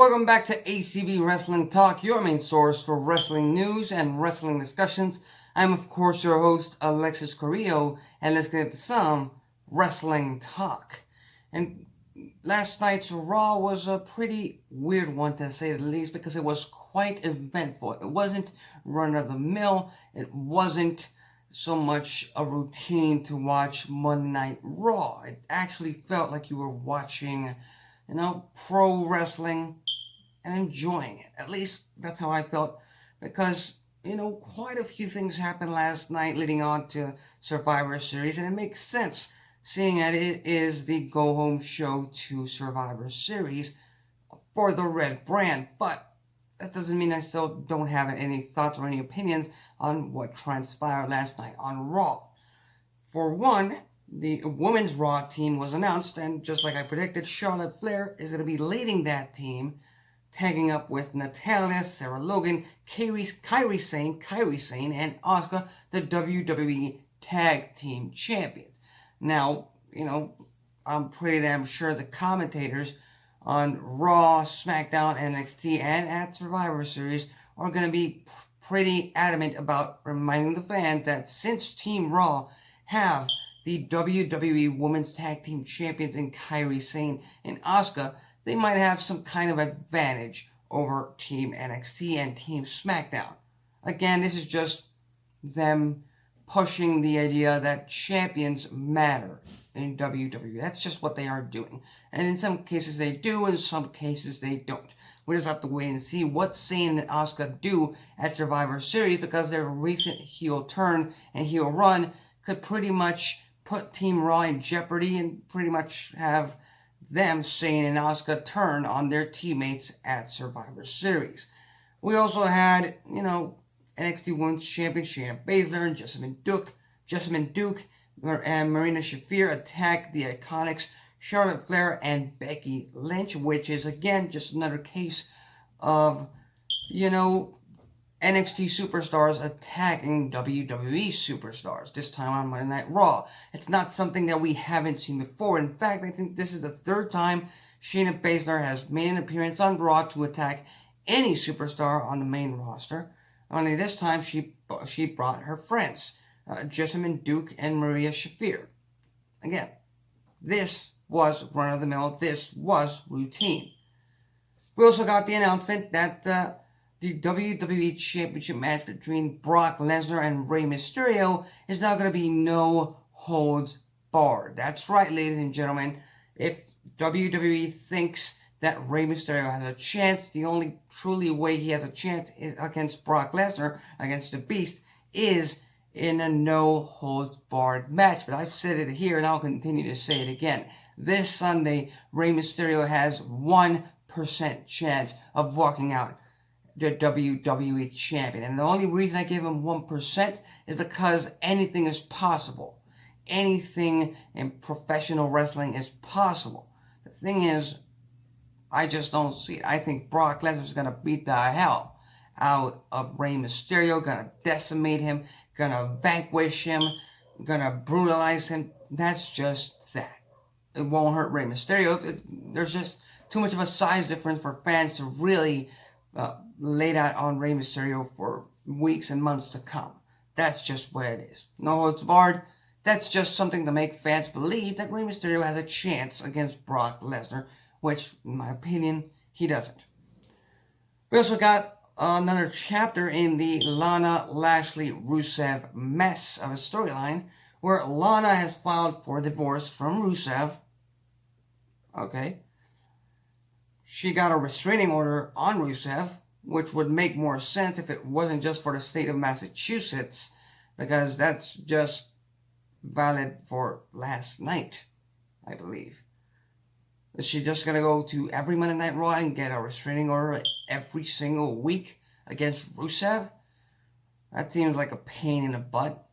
Welcome back to ACB Wrestling Talk, your main source for wrestling news and wrestling discussions. I'm, of course, your host, Alexis Carrillo, and let's get into some wrestling talk. And last night's Raw was a pretty weird one, to say the least, because it was quite eventful. It wasn't run-of-the-mill. It wasn't so much a routine to watch Monday Night Raw. It actually felt like you were watching, pro wrestling and enjoying it. At least that's how I felt, because, quite a few things happened last night leading on to Survivor Series, and it makes sense, seeing that it is the go-home show to Survivor Series for the Red Brand. But that doesn't mean I still don't have any thoughts or any opinions on what transpired last night on Raw. For one, the Women's Raw team was announced, and just like I predicted, Charlotte Flair is going to be leading that team, tagging up with Natalya, Sarah Logan, Kairi Sane, and Asuka, the WWE Tag Team Champions. Now, I'm pretty damn sure the commentators on Raw, SmackDown, NXT, and at Survivor Series are going to be pretty adamant about reminding the fans that since Team Raw have the WWE Women's Tag Team Champions in Kairi Sane and Asuka, they might have some kind of advantage over Team NXT and Team SmackDown. Again, this is just them pushing the idea that champions matter in WWE. That's just what they are doing. And in some cases they do, in some cases they don't. We just have to wait and see what Sane and Asuka do at Survivor Series, because their recent heel turn and heel run could pretty much put Team Raw in jeopardy and pretty much have them, Sane and Asuka, turn on their teammates at Survivor Series. We also had, NXT Women's Champion Shayna Baszler and Jessamyn Duke and Marina Shafir attack the Iconics, Charlotte Flair and Becky Lynch, which is, again, just another case of, NXT superstars attacking WWE superstars, this time on Monday Night Raw. It's not something that we haven't seen before. In fact, I think this is the third time Shayna Baszler has made an appearance on Raw to attack any superstar on the main roster. Only this time she brought her friends, Jessamyn Duke and Maria Shafir. Again, this was run-of-the-mill. This was routine. We also got the announcement that the WWE Championship match between Brock Lesnar and Rey Mysterio is now going to be no holds barred. That's right, ladies and gentlemen. If WWE thinks that Rey Mysterio has a chance, the only truly way he has a chance is against Brock Lesnar, against the Beast, is in a no holds barred match. But I've said it here and I'll continue to say it again. This Sunday, Rey Mysterio has 1% chance of walking out the WWE Champion. And the only reason I give him 1% is because anything is possible. Anything in professional wrestling is possible. The thing is, I just don't see it. I think Brock Lesnar is going to beat the hell out of Rey Mysterio, going to decimate him, going to vanquish him, going to brutalize him. That's just that. It won't hurt Rey Mysterio. There's just too much of a size difference for fans to really lay that on Rey Mysterio for weeks and months to come. That's just what it is. No holds barred. That's just something to make fans believe that Rey Mysterio has a chance against Brock Lesnar, which, in my opinion, he doesn't. We also got another chapter in the Lana Lashley Rusev mess of a storyline, where Lana has filed for divorce from Rusev. Okay. She got a restraining order on Rusev, which would make more sense if it wasn't just for the state of Massachusetts, because that's just valid for last night, I believe. Is she just going to go to every Monday Night Raw and get a restraining order every single week against Rusev? That seems like a pain in the butt.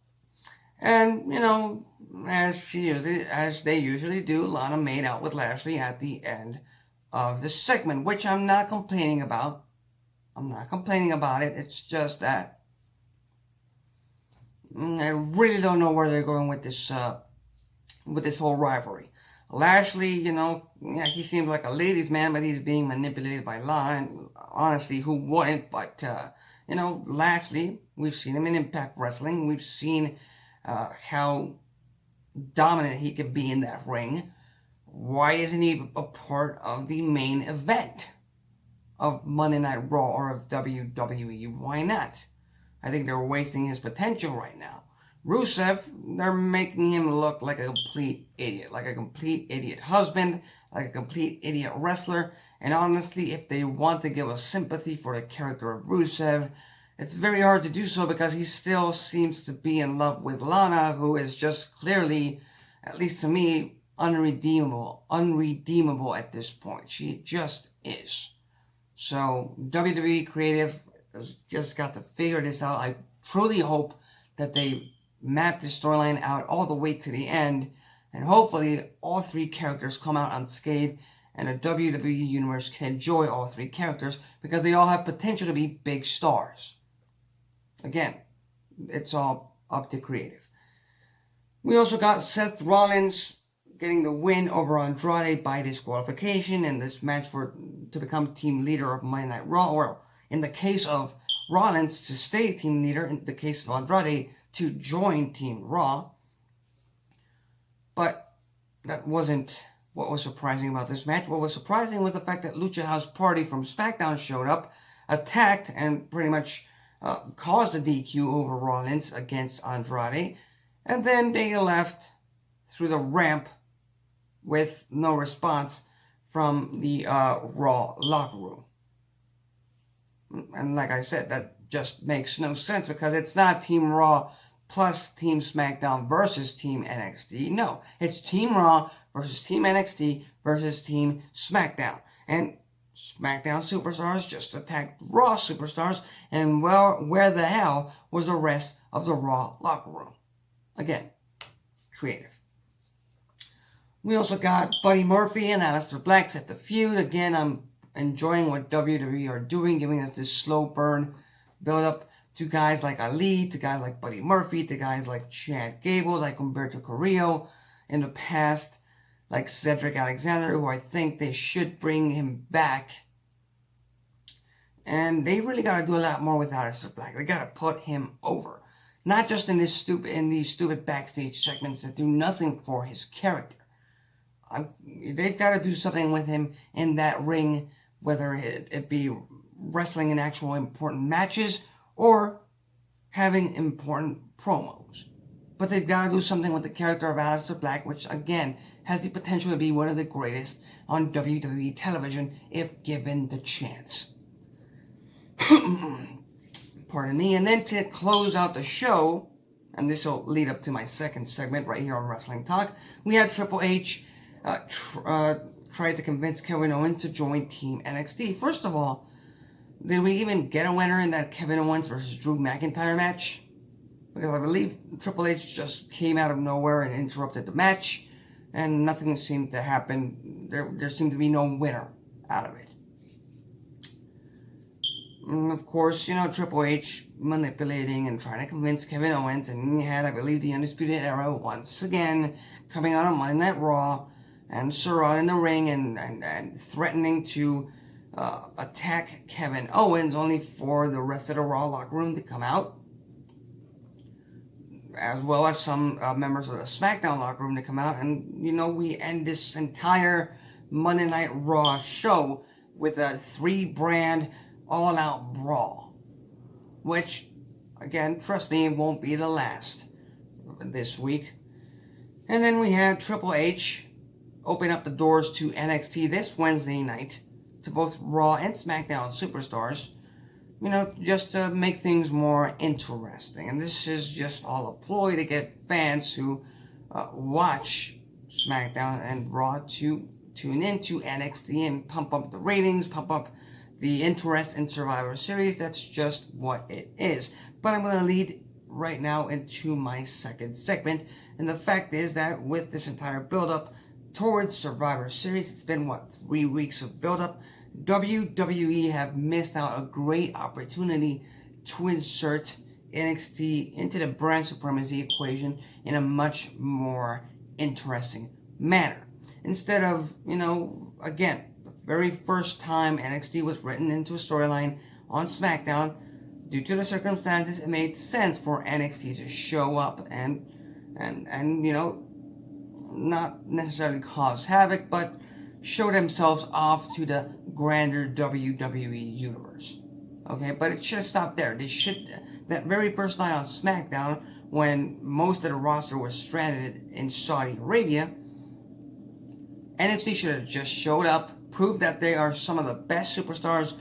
And, as they usually do, Lana made out with Lashley at the end of the segment, which I'm not complaining about. I'm not complaining about it. It's just that I really don't know where they're going with this whole rivalry. Lashley, yeah, he seems like a ladies' man, but he's being manipulated by Lana. And honestly, who wouldn't? But, Lashley, we've seen him in Impact Wrestling. We've seen how dominant he can be in that ring. Why isn't he a part of the main event of Monday Night Raw or of WWE? Why not? I think they're wasting his potential right now. Rusev, they're making him look like a complete idiot. Like a complete idiot husband, like a complete idiot wrestler. And honestly, if they want to give us sympathy for the character of Rusev, it's very hard to do so because he still seems to be in love with Lana, who is just clearly, at least to me, unredeemable at this point. She just is. So WWE Creative has just got to figure this out. I truly hope that they map this storyline out all the way to the end, and hopefully all three characters come out unscathed, and the WWE Universe can enjoy all three characters because they all have potential to be big stars. Again, it's all up to creative. We also got Seth Rollins getting the win over Andrade by disqualification in this match to become team leader of Monday Night Raw, or in the case of Rollins to stay team leader, in the case of Andrade to join Team Raw. But that wasn't what was surprising about this match. What was surprising was the fact that Lucha House Party from SmackDown showed up, attacked, and pretty much caused a DQ over Rollins against Andrade, and then they left through the ramp with no response from the Raw locker room. And like I said, that just makes no sense because it's not Team Raw plus Team SmackDown versus Team NXT. No, it's Team Raw versus Team NXT versus Team SmackDown. And SmackDown superstars just attacked Raw superstars, and well, where the hell was the rest of the Raw locker room? Again, creative. We also got Buddy Murphy and Aleister Black set the feud. Again, I'm enjoying what WWE are doing, giving us this slow burn build up to guys like Ali, to guys like Buddy Murphy, to guys like Chad Gable, like Humberto Carrillo in the past, like Cedric Alexander, who I think they should bring him back. And they really got to do a lot more with Aleister Black. They got to put him over. Not just in these stupid backstage segments that do nothing for his character. They've got to do something with him in that ring, whether it be wrestling in actual important matches or having important promos. But they've got to do something with the character of Aleister Black, which again has the potential to be one of the greatest on WWE television if given the chance. Pardon me. And then to close out the show, and this will lead up to my second segment right here on Wrestling Talk, we had Triple H tried to convince Kevin Owens to join Team NXT. First of all, did we even get a winner in that Kevin Owens versus Drew McIntyre match? Because I believe Triple H just came out of nowhere and interrupted the match, and nothing seemed to happen. There seemed to be no winner out of it. And of course, Triple H manipulating and trying to convince Kevin Owens, and he had, I believe, the Undisputed Era once again coming out on Monday Night Raw and Surratt in the ring and threatening to attack Kevin Owens, only for the rest of the Raw locker room to come out, as well as some members of the SmackDown locker room to come out. And, we end this entire Monday Night Raw show with a 3-brand all-out brawl, which, again, trust me, it won't be the last this week. And then we had Triple H open up the doors to NXT this Wednesday night to both Raw and SmackDown superstars, just to make things more interesting. And this is just all a ploy to get fans who watch SmackDown and Raw to tune into NXT and pump up the ratings, pump up the interest in Survivor Series. That's just what it is. But I'm going to lead right now into my second segment. And the fact is that with this entire build-up towards Survivor Series, it's been, 3 weeks of build-up, WWE have missed out a great opportunity to insert NXT into the Brand Supremacy equation in a much more interesting manner. instead of, again, the very first time NXT was written into a storyline on SmackDown, due to the circumstances, it made sense for NXT to show up and not necessarily cause havoc, but show themselves off to the grander WWE universe. Okay, but it should have stopped there. That very first night on SmackDown, when most of the roster was stranded in Saudi Arabia, NXT should have just showed up, proved that they are some of the best superstars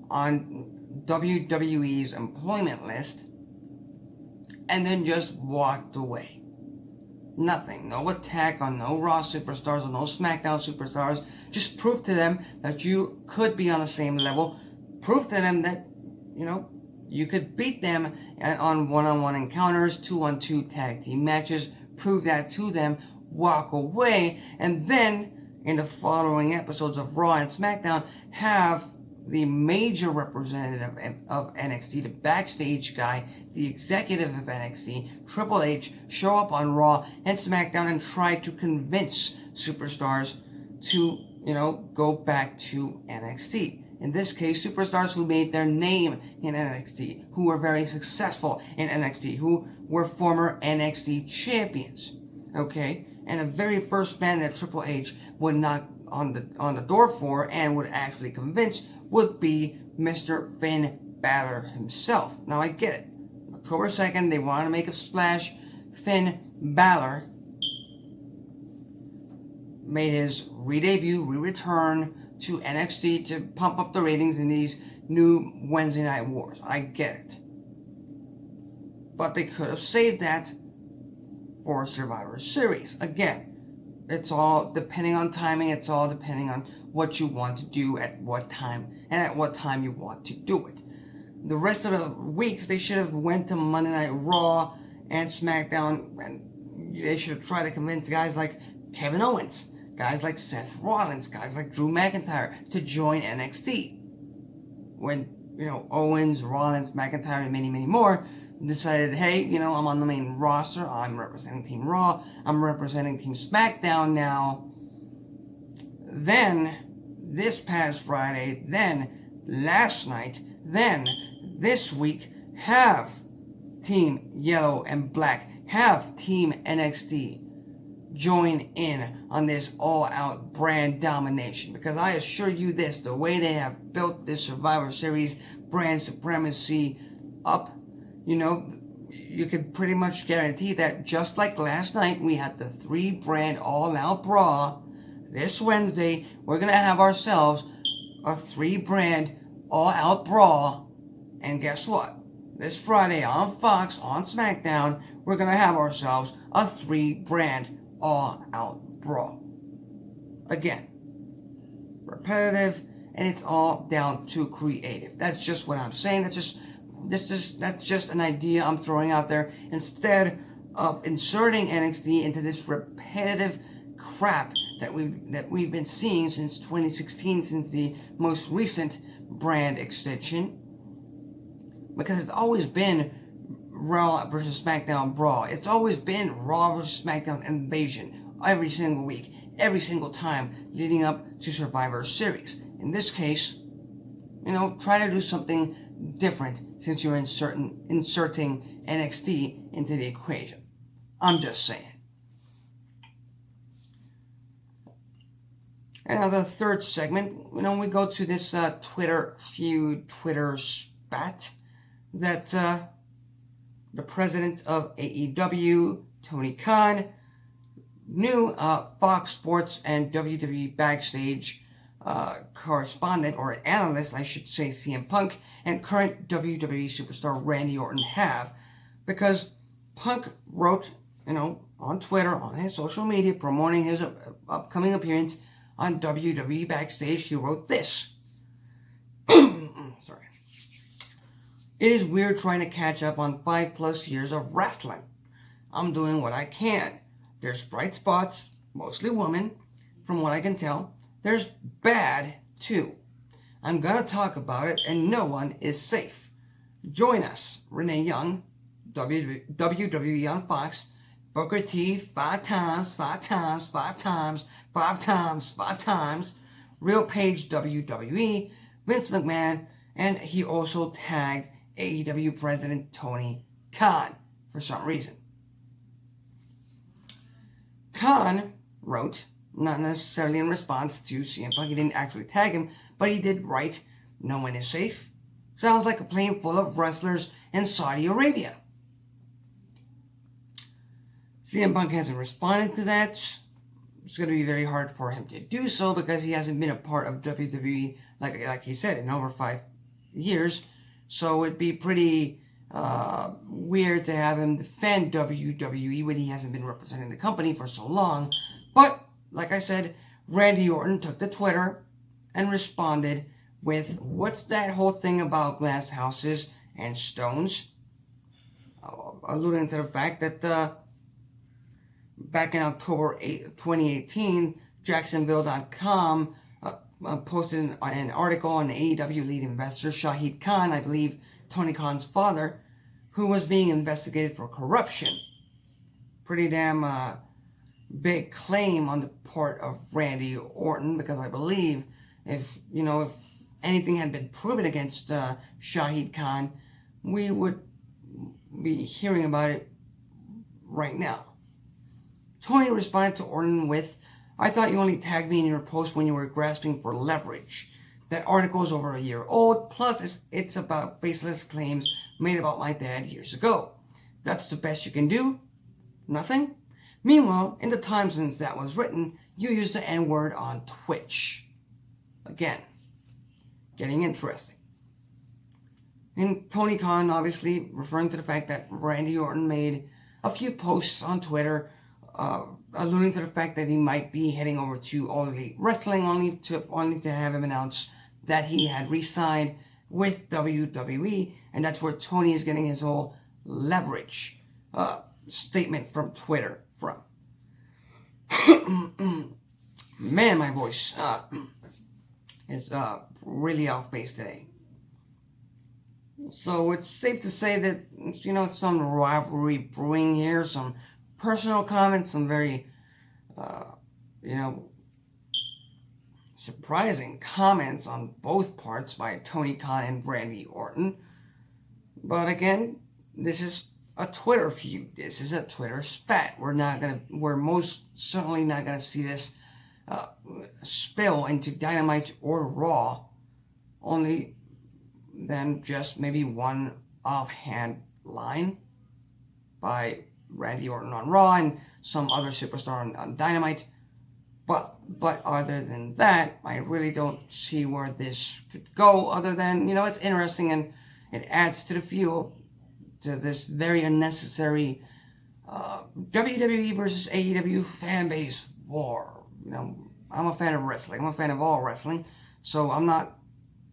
on WWE's employment list, and then just walked away. Nothing. No attack on no Raw superstars or no SmackDown superstars. Just prove to them that you could be on the same level. Prove to them that, you could beat them on one-on-one encounters, 2-on-2 tag team matches. Prove that to them. Walk away. And then, in the following episodes of Raw and SmackDown, have the major representative of NXT, the backstage guy, the executive of NXT, Triple H, show up on Raw and SmackDown and try to convince superstars to, go back to NXT. In this case, superstars who made their name in NXT, who were very successful in NXT, who were former NXT champions. Okay? And the very first man that Triple H would knock on the door for and would actually convince would be Mr. Finn Balor himself. Now I get it. October 2nd, they wanted to make a splash. Finn Balor made his re-debut, re-return to NXT to pump up the ratings in these new Wednesday Night Wars. I get it. But they could have saved that for Survivor Series. Again, it's all depending on timing. It's all depending on what you want to do at what time and at what time you want to do it. The rest of the weeks, they should have went to Monday Night Raw and SmackDown, and they should have tried to convince guys like Kevin Owens, guys like Seth Rollins, guys like Drew McIntyre to join NXT. When, Owens, Rollins, McIntyre, and many, many more decided, hey, I'm on the main roster, I'm representing Team Raw, I'm representing Team SmackDown now. Then, this past Friday, then last night, then this week, have Team Yellow and Black, have Team NXT join in on this all-out brand domination. Because I assure you this, the way they have built this Survivor Series Brand Supremacy up, you could pretty much guarantee that just like last night, we had the 3-brand all-out brawl. This Wednesday, we're going to have ourselves a 3-brand all-out brawl. And guess what? This Friday on Fox, on SmackDown, we're going to have ourselves a 3-brand all-out brawl. Again, repetitive, and it's all down to creative. That's just what I'm saying. That's just an idea I'm throwing out there. Instead of inserting NXT into this repetitive crap that we've been seeing since 2016, since the most recent brand extension, because it's always been Raw versus SmackDown Brawl. It's always been Raw versus SmackDown Invasion every single week, every single time leading up to Survivor Series. In this case, try to do something different since you're inserting NXT into the equation. I'm just saying. And now the third segment, we go to this Twitter feud, Twitter spat that the president of AEW, Tony Khan, new Fox Sports and WWE backstage correspondent, or analyst, I should say, CM Punk, and current WWE superstar Randy Orton have. Because Punk wrote, on Twitter, on his social media, promoting his upcoming appearance on WWE Backstage, he wrote this. Sorry. It is weird trying to catch up on 5+ years of wrestling. I'm doing what I can. There's bright spots, mostly women, from what I can tell. There's bad, too. I'm gonna talk about it, and no one is safe. Join us, Renee Young, WWE on Fox, Booker T 5 times, 5 times, 5 times, 5 times, 5 times, Real Page WWE, Vince McMahon, and he also tagged AEW President Tony Khan for some reason. Khan wrote, not necessarily in response to CM Punk, he didn't actually tag him, but he did write, "No one is safe. Sounds like a plane full of wrestlers in Saudi Arabia." CM Punk hasn't responded to that. It's going to be very hard for him to do so because he hasn't been a part of WWE, like he said, in over 5 years. So it'd be pretty weird to have him defend WWE when he hasn't been representing the company for so long. But, like I said, Randy Orton took to Twitter and responded with, "What's that whole thing about glass houses and stones?" Alluding to the fact that back in October 2018, Jacksonville.com posted an article on AEW lead investor Shahid Khan, I believe Tony Khan's father, who was being investigated for corruption. Pretty damn big claim on the part of Randy Orton, because I believe if anything had been proven against Shahid Khan, we would be hearing about it right now. Tony responded to Orton with, "I thought you only tagged me in your post when you were grasping for leverage. That article is over a year old, plus it's about baseless claims made about my dad years ago. That's the best you can do? Nothing? Meanwhile, in the time since that was written, you used the N-word on Twitch." Again, getting interesting. And Tony Khan obviously referring to the fact that Randy Orton made a few posts on Twitter alluding to the fact that he might be heading over to All Elite Wrestling, only to have him announce that he had re-signed with WWE, and that's where Tony is getting his whole leverage statement from Twitter from. Man, my voice is really off base today. So it's safe to say that, some rivalry brewing here, some personal comments, some very, surprising comments on both parts by Tony Khan and Randy Orton. But again, this is a Twitter feud. This is a Twitter spat. We're most certainly not gonna see this spill into Dynamite or Raw, only then just maybe one offhand line by Randy Orton on Raw and some other superstar on Dynamite. But other than that, I really don't see where this could go, other than, it's interesting and it adds to the fuel to this very unnecessary WWE versus AEW fan base war. I'm a fan of wrestling. I'm a fan of all wrestling. So I'm not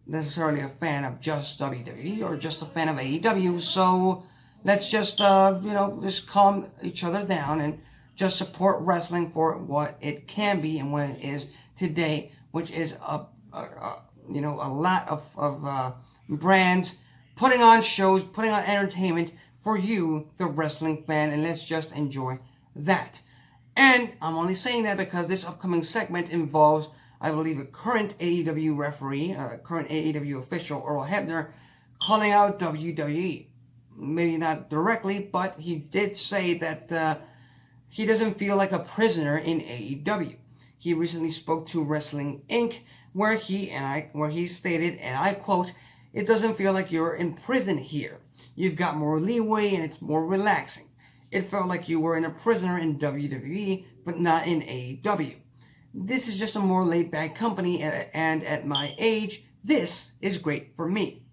necessarily a fan of just WWE or just a fan of AEW. So let's just, just calm each other down and just support wrestling for what it can be and what it is today, which is a lot of brands putting on shows, putting on entertainment for you, the wrestling fan, and let's just enjoy that. And I'm only saying that because this upcoming segment involves, I believe, a current AEW referee, current AEW official, Earl Hebner, calling out WWE. Maybe not directly, but he did say that he doesn't feel like a prisoner in AEW. He recently spoke to Wrestling Inc., where he stated, and I quote, "It doesn't feel like you're in prison here. You've got more leeway and it's more relaxing. It felt like you were in a prisoner in WWE, but not in AEW. This is just a more laid-back company, and at my age, this is great for me."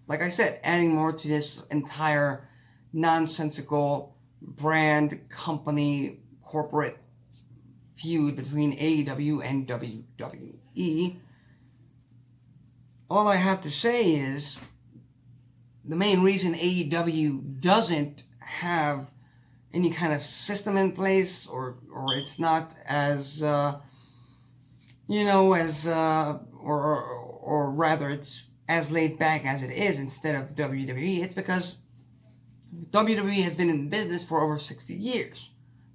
Like I said, adding more to this entire nonsensical brand, company, corporate feud between AEW and WWE. All I have to say is the main reason AEW doesn't have any kind of system in place, or it's not as or rather it's as laid back as it is instead of WWE, it's because WWE has been in business for over 60 years.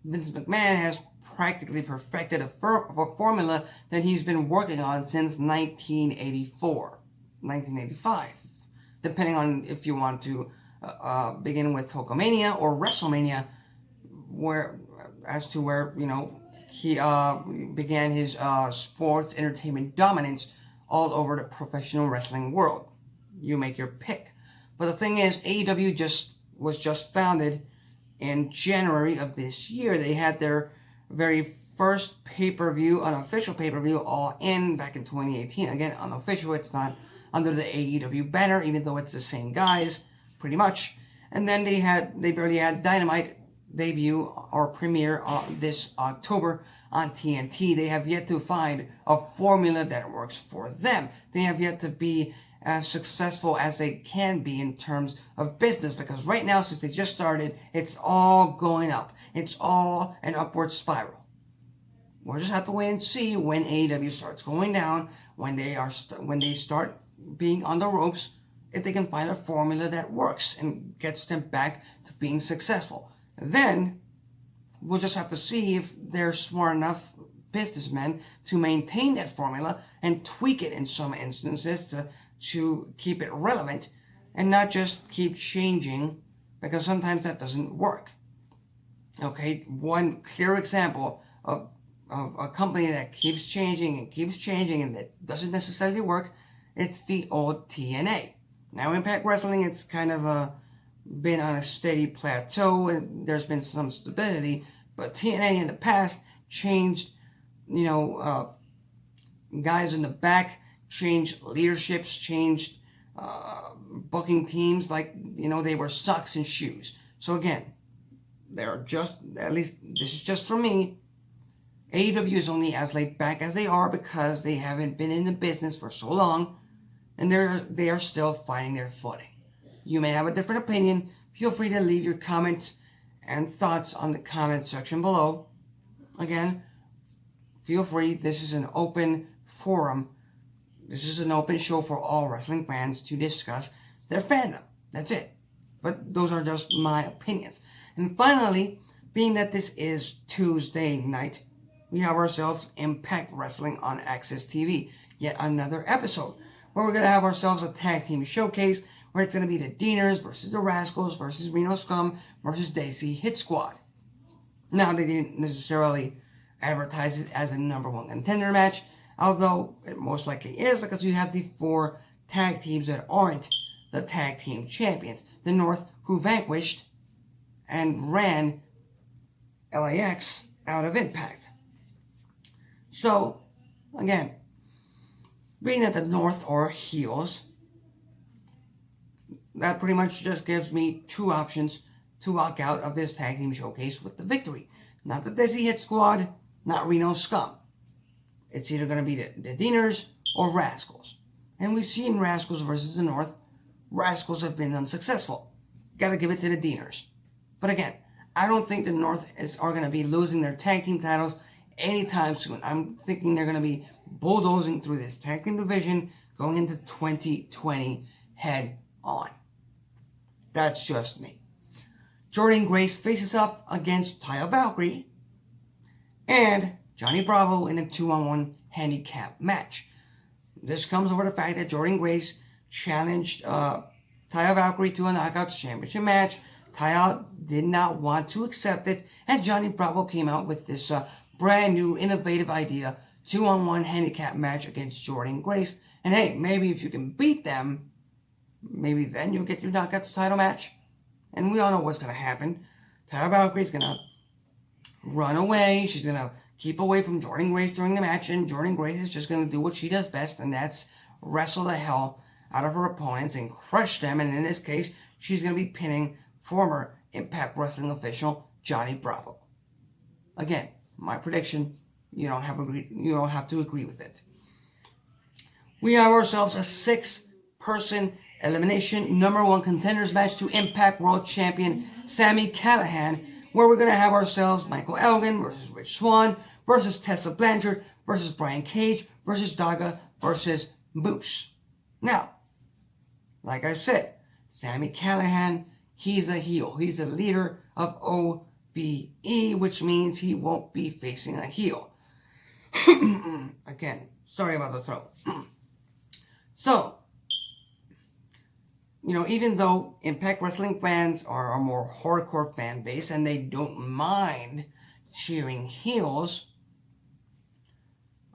Vince McMahon has practically perfected a formula that he's been working on since 1984, 1985, depending on if you want to begin with Hulkamania or WrestleMania, where he began his sports entertainment dominance all over the professional wrestling world. You make your pick. But the thing is, AEW was just founded in January of this year. They had their very first pay-per-view, unofficial pay-per-view, All In, back in 2018. Again, unofficial. It's not under the AEW banner, even though it's the same guys, pretty much. And then they barely had Dynamite debut or premiere this October on TNT. They have yet to find a formula that works for them. They have yet to be as successful as they can be in terms of business, because right now, since they just started, it's all going up. It's all an upward spiral. We'll just have to wait and see when AEW starts going down, when they start being on the ropes, if they can find a formula that works and gets them back to being successful. Then we'll just have to see if they're smart enough businessmen to maintain that formula and tweak it in some instances to keep it relevant and not just keep changing, because sometimes that doesn't work. Okay, one clear example of a company that keeps changing and that doesn't necessarily work, it's the old TNA. Now Impact Wrestling, it's kind of been on a steady plateau and there's been some stability, but TNA in the past changed, guys in the back, changed leaderships, changed booking teams, like, they were socks and shoes. So again, they're just, at least this is just for me, AEW is only as laid back as they are because they haven't been in the business for so long, and they are still finding their footing. You may have a different opinion. Feel free to leave your comments and thoughts on the comment section below. Again, feel free. This is an open forum. This is an open show for all wrestling fans to discuss their fandom. That's it. But those are just my opinions. And finally, being that this is Tuesday night, we have ourselves Impact Wrestling on Access TV. Yet another episode where we're going to have ourselves a tag team showcase where it's going to be the Deaners versus the Rascals versus Reno Scum versus Daisy Hit Squad. Now, they didn't necessarily advertise it as a #1 contender match, although it most likely is, because you have the 4 tag teams that aren't the tag team champions. The North, who vanquished and ran LAX out of Impact. So, again, being that the North are heels, that pretty much just gives me 2 options to walk out of this tag team showcase with the victory. Not the Desi Hit Squad, not Reno Scum. It's either going to be the Deaners or Rascals. And we've seen Rascals versus the North. Rascals have been unsuccessful. Got to give it to the Deaners. But again, I don't think the North are going to be losing their tag team titles anytime soon. I'm thinking they're going to be bulldozing through this tag team division going into 2020 head on. That's just me. Jordynne Grace faces up against Taya Valkyrie and Johnny Bravo in a 2-on-1 handicap match. This comes over the fact that Jordynne Grace challenged Taya Valkyrie to a Knockouts Championship match. Taya did not want to accept it, and Johnny Bravo came out with this brand new, innovative idea, 2-on-1 handicap match against Jordynne Grace. And hey, maybe if you can beat them, maybe then you'll get your Knockouts title match. And we all know what's going to happen. Taya Valkyrie's going to run away. She's going to keep away from Jordynne Grace during the match, and Jordynne Grace is just going to do what she does best, and that's wrestle the hell out of her opponents and crush them. And in this case, she's going to be pinning former Impact Wrestling official Johnny Bravo. Again, my prediction, you don't have to agree with it. We have ourselves a 6-person elimination #1 contenders match to Impact World Champion Sami Callihan, where we're going to have ourselves Michael Elgin versus Rich Swann versus Tessa Blanchard versus Brian Cage versus Daga versus Moose. Now, like I said, Sami Callihan he's a heel. He's a leader of OVE, which means he won't be facing a heel. Again, sorry about the throat. So, even though Impact Wrestling fans are a more hardcore fan base and they don't mind cheering heels,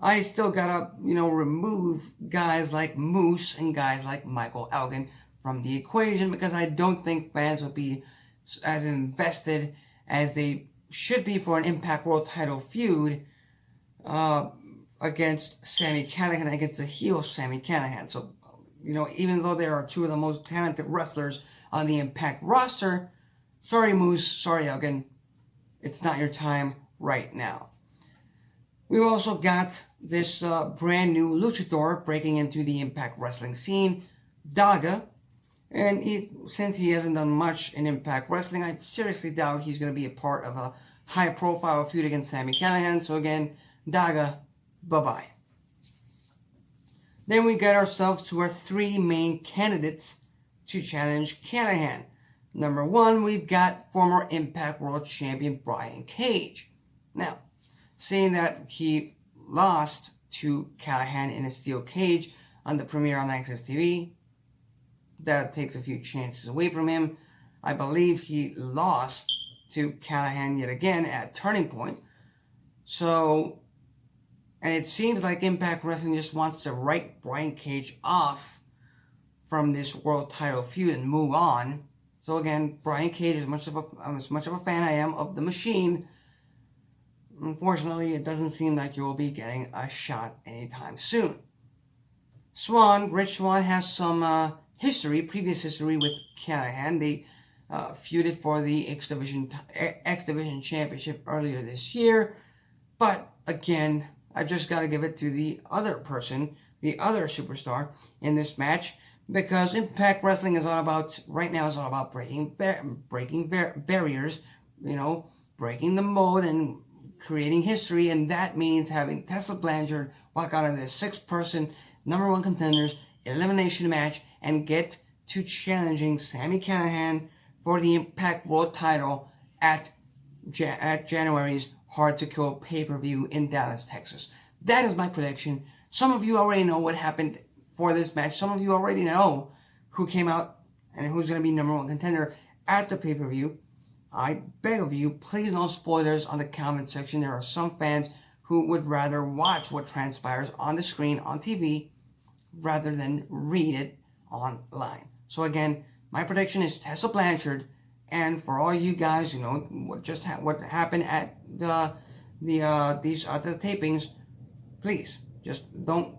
I still gotta, remove guys like Moose and guys like Michael Elgin from the equation, because I don't think fans would be as invested as they should be for an Impact World title feud against Sami Callihan, against the heel Sami Callihan. So, even though there are two of the most talented wrestlers on the Impact roster, sorry Moose, sorry Elgin, it's not your time right now. We've also got this brand new luchador breaking into the Impact Wrestling scene, Daga. And since he hasn't done much in Impact Wrestling, I seriously doubt he's going to be a part of a high-profile feud against Sami Callihan. So again, Daga, bye-bye. Then we get ourselves to our three main candidates to challenge Callihan. Number one, we've got former Impact World Champion Brian Cage. Now, seeing that he lost to Callihan in a steel cage on the premiere on Access TV, that takes a few chances away from him. I believe he lost to Callihan yet again at Turning Point. So, and it seems like Impact Wrestling just wants to write Brian Cage off from this world title feud and move on. So again, Brian Cage, as much of a fan I am of the Machine, unfortunately, it doesn't seem like you will be getting a shot anytime soon. Rich Swann has some previous history with Callihan. They feuded for the X Division Championship earlier this year. But again, I just got to give it to the other person, the other superstar in this match, because Impact Wrestling is all about, right now, is all about breaking barriers, breaking the mold and creating history, and that means having Tessa Blanchard walk out of this 6-person #1 contenders elimination match and get to challenging Sami Callihan for the Impact World title at January's Hard to Kill pay-per-view in Dallas, Texas. That is my prediction. Some of you already know what happened for this match. Some of you already know who came out and who's going to be #1 contender at the pay-per-view. I beg of you, please no spoilers on the comment section. There are some fans who would rather watch what transpires on the screen on TV rather than read it online. So again, my prediction is Tessa Blanchard, and for all you guys, what happened at these other tapings, please just don't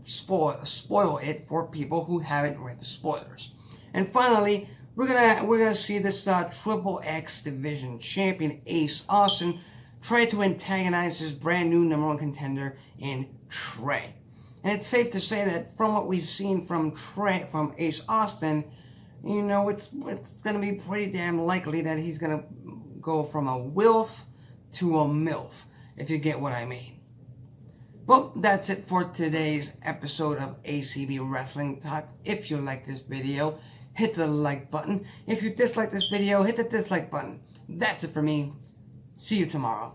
spoil it for people who haven't read the spoilers. And finally, we're gonna see this Triple X Division Champion Ace Austin try to antagonize his brand new #1 contender in Trey. And it's safe to say that from what we've seen from Ace Austin, it's gonna be pretty damn likely that he's gonna go from a WILF to a MILF, if you get what I mean. Well, that's it for today's episode of ACB Wrestling Talk. If you like this video, hit the like button. If you dislike this video, hit the dislike button. That's it for me. See you tomorrow.